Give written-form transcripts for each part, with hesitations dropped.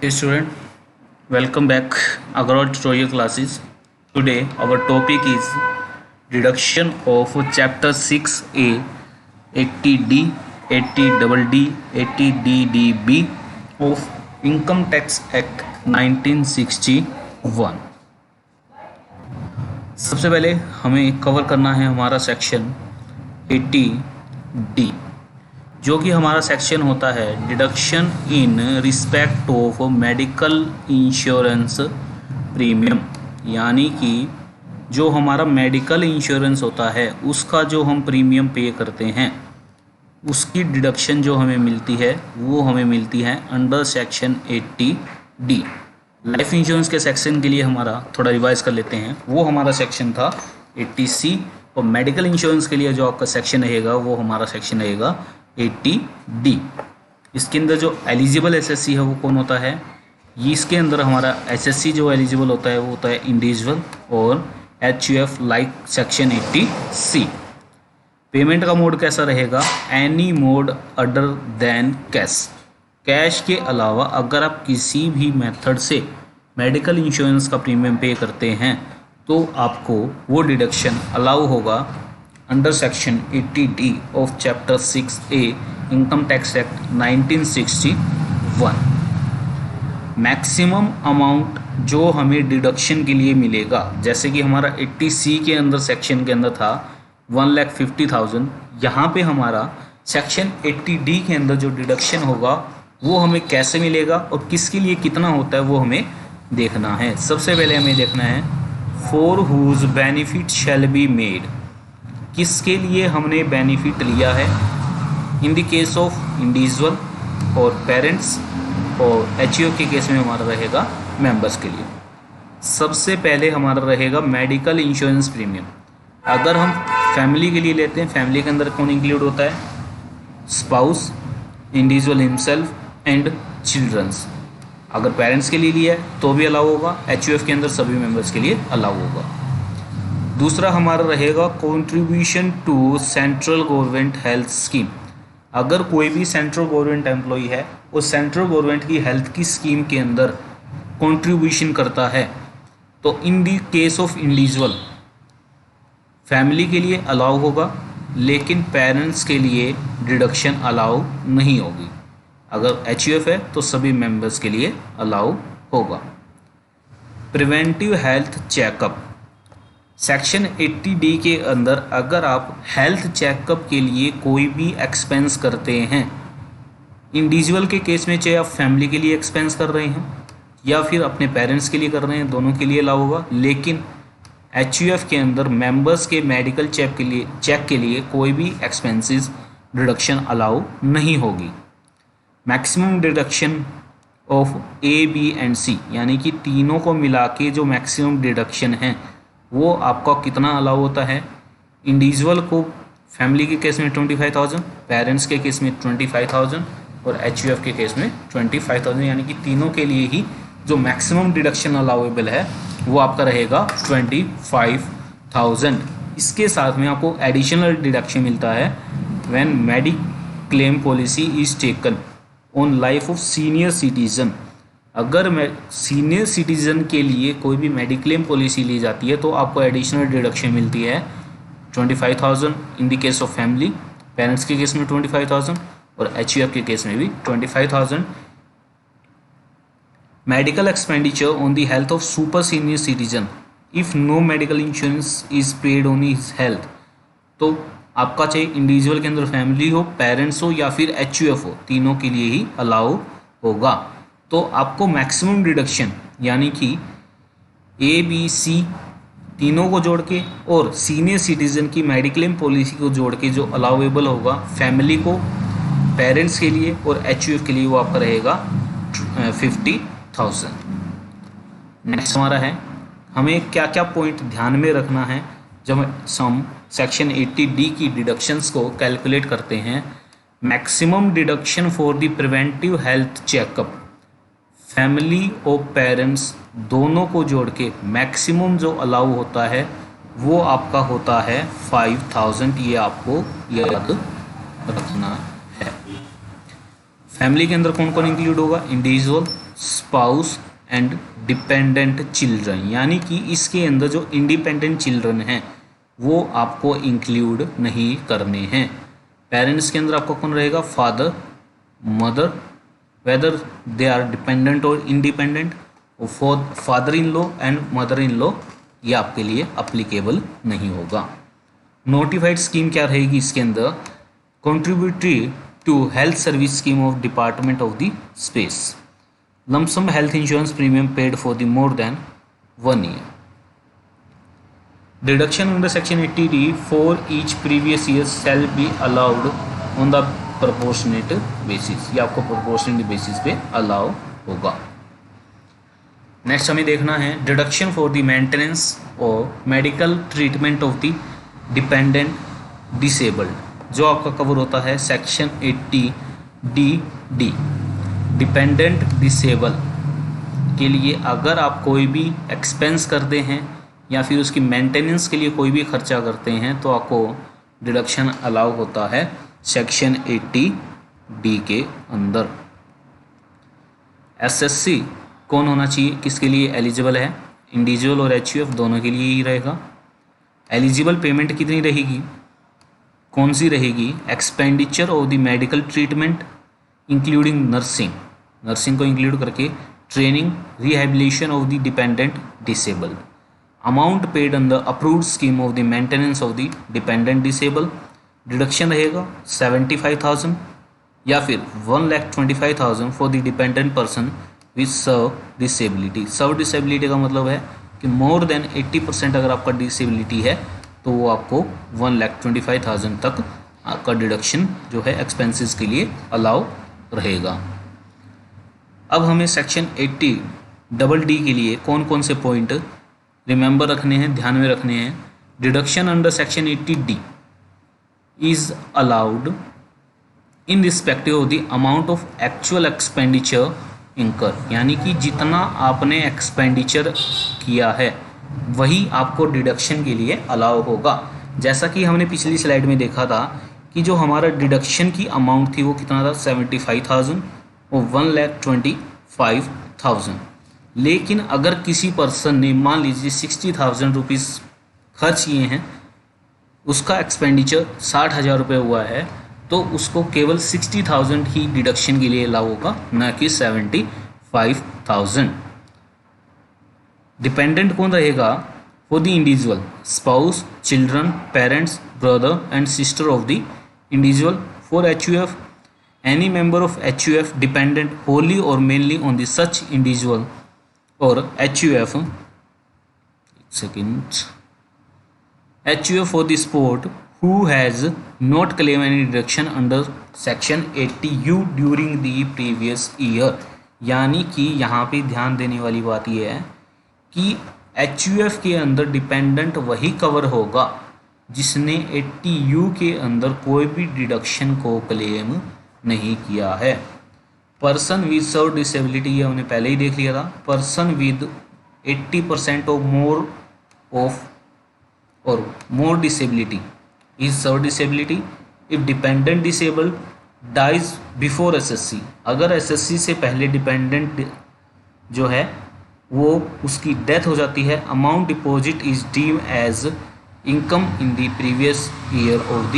Hey student, welcome back Agarwal tutorial classes. Today our topic is deduction of chapter 6A 80D, 80DD, 80DDB of Income Tax Act 1961. सबसे पहले हमें cover करना है हमारा section 80D, जो कि हमारा सेक्शन होता है deduction in respect of medical insurance premium, यानी कि जो हमारा मेडिकल इंश्योरेंस होता है उसका जो हम प्रीमियम पे करते हैं उसकी डिडक्शन जो हमें मिलती है वो हमें मिलती है under section 80D। Life insurance के सेक्शन के लिए हमारा थोड़ा रिवाइज कर लेते हैं, वो हमारा सेक्शन था 80C, और मेडिकल इंश्योरेंस के लिए जो आपका सेक्शन रहेगा वो हमारा सेक्शन रहेगा 80D। इसके अंदर जो एलिजिबल एसएससी है वो कौन होता है, ये इसके अंदर हमारा एसएससी जो एलिजिबल होता है वो होता है इंडिविजुअल और HUF like section 80C। Payment का मोड कैसा रहेगा, any mode other than cash, cash के अलावा अगर आप किसी भी मेथड से मेडिकल इंश्योरेंस का प्रीमियम पे करते हैं तो आपको वो डिडक्शन अलाउ होगा under section 80D of chapter 6A income tax act 1961। Maximum amount जो हमें डिडक्शन के लिए मिलेगा, जैसे कि हमारा 80C के अंदर सेक्शन के अंदर था 1,50,000, यहाँ पे हमारा सेक्शन 80D के अंदर जो डिडक्शन होगा वो हमें कैसे मिलेगा और किसके लिए कितना होता है वो हमें देखना है। सबसे पहले हमें देखना है for whose benefit shall be made, किसके लिए हमने बेनिफिट लिया है, in the case of individual और पेरेंट्स, और एचईओ के केस में हमारा रहेगा मेंबर्स के लिए। सबसे पहले हमारा रहेगा मेडिकल इंश्योरेंस प्रीमियम। अगर हम फैमिली के लिए लेते हैं, फैमिली के अंदर कौन इंक्लूड होता है, spouse, individual himself and childrens. अगर पेरेंट्स के लिए लिया है तो भी अलाउ होगा, एचयूएफ के अंदर सभी मेंबर्स के लिए अलाउ होगा। दूसरा हमारा रहेगा contribution to central government health scheme. अगर कोई भी सेंट्रल गवर्नमेंट एम्प्लॉई है वो सेंट्रल गवर्नमेंट की हेल्थ की स्कीम के अंदर कंट्रीब्यूशन करता है तो in the case of individual family के लिए अलाउ होगा, लेकिन पेरेंट्स के लिए डिडक्शन अलाउ नहीं होगी। अगर एचयूएफ है तो सभी मेंबर्स के लिए अलाउ होगा। Preventive health checkup, section 80D के अंदर अगर आप हेल्थ चेकअप के लिए कोई भी एक्सपेंस करते हैं, इंडिविजुअल के केस में चाहे आप फैमिली के लिए एक्सपेंस कर रहे हैं या फिर अपने पेरेंट्स के लिए कर रहे हैं, दोनों के लिए अलाउ होगा। लेकिन एचयूएफ के अंदर मेंबर्स के मेडिकल चेक के लिए कोई भी एक्सपेंसेस डिडक्शन अलाउ नहीं होगी। Maximum deduction of A, B and C, यानी कि तीनों को मिला के जो मैक्सिमम डिडक्शन है वो आपका कितना अलाउ होता है, इंडिविजुअल को फैमिली के केस में 25,000, पेरेंट्स के केस में 25,000 और एचयूएफ के केस में 25,000, यानी कि तीनों के लिए ही जो मैक्सिमम डिडक्शन अलाउेबल है वो आपका रहेगा 25,000। इसके साथ में आपको एडिशनल डिडक्शन मिलता है when mediclaim policy is taken on life of senior citizen. अगर सीनियर सिटीजन के लिए कोई भी मेडिक्लेम पॉलिसी ली जाती है तो आपको एडिशनल डिडक्शन मिलती है 25,000 in the case of family, parents के केस में 25,000 और एचयूएफ के केस में भी 25,000। Medical expenditure on the health of super senior citizen if no medical insurance is paid on his health, तो आपका चाहे इंडिविजुअल के अंदर फैमिली हो, पेरेंट्स हो या फिर एचयूएफ हो, तीनों के लिए ही अलाउ होगा। तो आपको मैक्सिमम डिडक्शन यानी कि ए, बी, सी तीनों को जोड़ के और सीनियर सिटीजन की मेडिक्लेम पॉलिसी को जोड़ के जो अलाउेबल होगा फैमिली को, पेरेंट्स के लिए और एचयूएफ के लिए वो आपका रहेगा 50,000। नेक्स्ट हमारा है हमें क्या क्या पॉइंट ध्यान में रखना है जब हम सेक्शन 80D की डिडक्शंस को कैलकुलेट करते हैं। Maximum deduction for the preventive health checkup, family और पेरेंट्स दोनों को जोड़ के मैक्सिमम जो अलाउ होता है वो आपका होता है 5,000। ये आपको याद रखना है। फैमिली के अंदर कौन कौन इंक्लूड होगा, individual, spouse and dependent children, यानी कि इसके अंदर जो इंडिपेंडेंट चिल्ड्रन हैं वो आपको इंक्लूड नहीं करने हैं। पेरेंट्स के अंदर आपका कौन रहेगा? Father, mother, whether they are dependent और independent. Father in law and mother in law ये आपके लिए अप्लीकेबल नहीं होगा। नोटिफाइड स्कीम क्या रहेगी इसके अंदर? Contributory to health service scheme of department of the space, lump sum health insurance premium paid for the more than 1 year। Deduction under section 80D for each previous year shall be allowed on the proportionate basis, ये आपको proportionate basis पे allow होगा। Next हमें देखना है deduction for the maintenance और medical treatment of the dependent disabled, जो आपका कवर होता है सेक्शन 80D। डिपेंडेंट डिसेबल के लिए अगर आप कोई भी एक्सपेंस करते हैं या फिर उसकी मेंटेनेंस के लिए कोई भी खर्चा करते हैं तो आपको डिडक्शन अलाउ होता है सेक्शन 80D के अंदर। एसएससी कौन होना चाहिए, किसके लिए एलिजिबल है? इंडिविजुअल और एचयूएफ दोनों के लिए ही रहेगा। एलिजिबल पेमेंट कितनी रहेगी, कौन सी रहेगी? Expenditure of the medical treatment including nursing को इंक्लूड करके, training, rehabilitation of the dependent disabled, amount paid under approved scheme of the maintenance of the dependent disable. Deduction रहेगा 75,000 या फिर 1,25,000 for the dependent person with severe disability. Severe disability का मतलब है कि more than 80% अगर आपका डिसेबिलिटी है तो वो आपको 1,25,000 तक आपका डिडक्शन जो है एक्सपेंसेस के लिए अलाउ रहेगा। अब हमें सेक्शन 80D के लिए कौन कौन से पॉइंट रिमेंबर रखने हैं, ध्यान में रखने हैं। Deduction under section 80D is allowed in respective of the amount of actual expenditure इंकर, यानी कि जितना आपने एक्सपेंडिचर किया है वही आपको डिडक्शन के लिए अलाउ होगा। जैसा कि हमने पिछली स्लाइड में देखा था कि जो हमारा डिडक्शन की अमाउंट थी वो कितना था? 75,000 और 1,25,000। लेकिन अगर किसी पर्सन ने मान लीजिए 60,000 रुपीज़ खर्च किए हैं, उसका एक्सपेंडिचर 60,000 रुपये हुआ है, तो उसको केवल 60,000 ही डिडक्शन के लिए अलाउ होगा, न कि 75,000। डिपेंडेंट कौन रहेगा? For the individual, spouse, children, parents, brother and sister of the individual. For HUF, any member of HUF dependent wholly और mainly on the such individual और HUF for the sport who has not claimed any deduction under section 80U during the previous year। यानी कि यहाँ पे ध्यान देने वाली बात यह है कि HUF के अंदर डिपेंडेंट वही कवर होगा जिसने 80U के अंदर कोई भी डिडक्शन को क्लेम नहीं किया है। पर्सन विद सर्व डिसेबिलिटी, ये हमने पहले ही देख लिया था। पर्सन विद 80% और more disability is severe disability. If dependent disabled dies before SSC, अगर SSC से पहले डिपेंडेंट जो है वो उसकी डेथ हो जाती है, amount deposit is deem as income in the previous year of the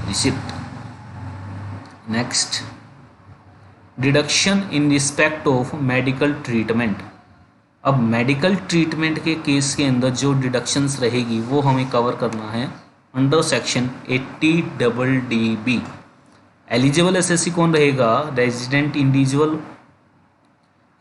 receipt. Next, deduction in respect of medical treatment. अब मेडिकल ट्रीटमेंट के केस के अंदर जो डिडक्शंस रहेगी वो हमें कवर करना है under section 80DD। Eligible SSC कौन रहेगा? Resident individual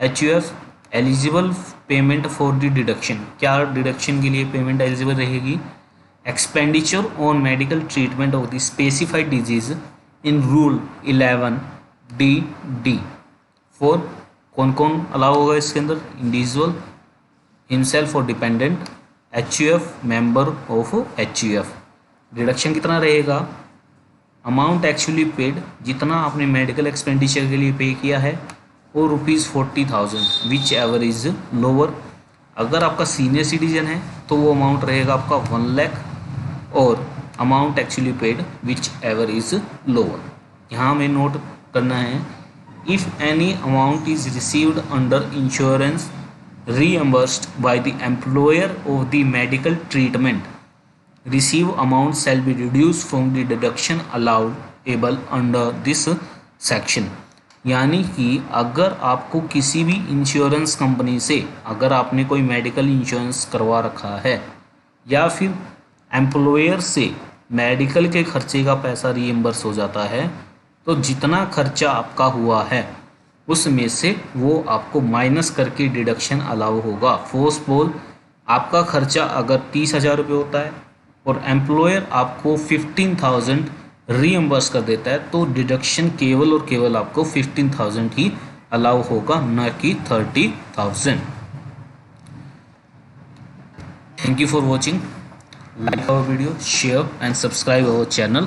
HUF। Eligible payment for the deduction, क्या डिडक्शन के लिए पेमेंट एलिजिबल रहेगी? Expenditure on medical treatment of the specified disease in rule 11DD। For कौन कौन अलाउ होगा इसके अंदर? इंडिविजुअल, हिमसेल्फ और dependent, HUF, member of HUF। Deduction कितना रहेगा? अमाउंट एक्चुअली पेड, जितना आपने मेडिकल एक्सपेंडिचर के लिए पे किया है वो ₹40,000 विच एवर इज लोअर। अगर आपका सीनियर सिटीजन है तो वो अमाउंट रहेगा आपका 1 लाख और amount actually paid which ever is lower. यहाँ हमें नोट करना है if any amount is received under insurance reimbursed by the employer of the medical treatment, receive amount shall be reduced from the deduction allowable under this section। यानी कि अगर आपको किसी भी इंश्योरेंस कंपनी से अगर आपने कोई मेडिकल इंश्योरेंस करवा रखा है या फिर एम्प्लॉयर से मेडिकल के खर्चे का पैसा रीइम्बर्स हो जाता है, तो जितना खर्चा आपका हुआ है उसमें से वो आपको माइनस करके डिडक्शन अलाउ होगा। सपोज आपका खर्चा अगर 30,000 रुपये होता है और एम्प्लॉयर आपको 15,000 रीइम्बर्स कर देता है, तो डिडक्शन केवल और केवल आपको 15,000 ही अलाउ होगा, न कि 30,000। Thank you for watching. Like our video, share and subscribe our channel.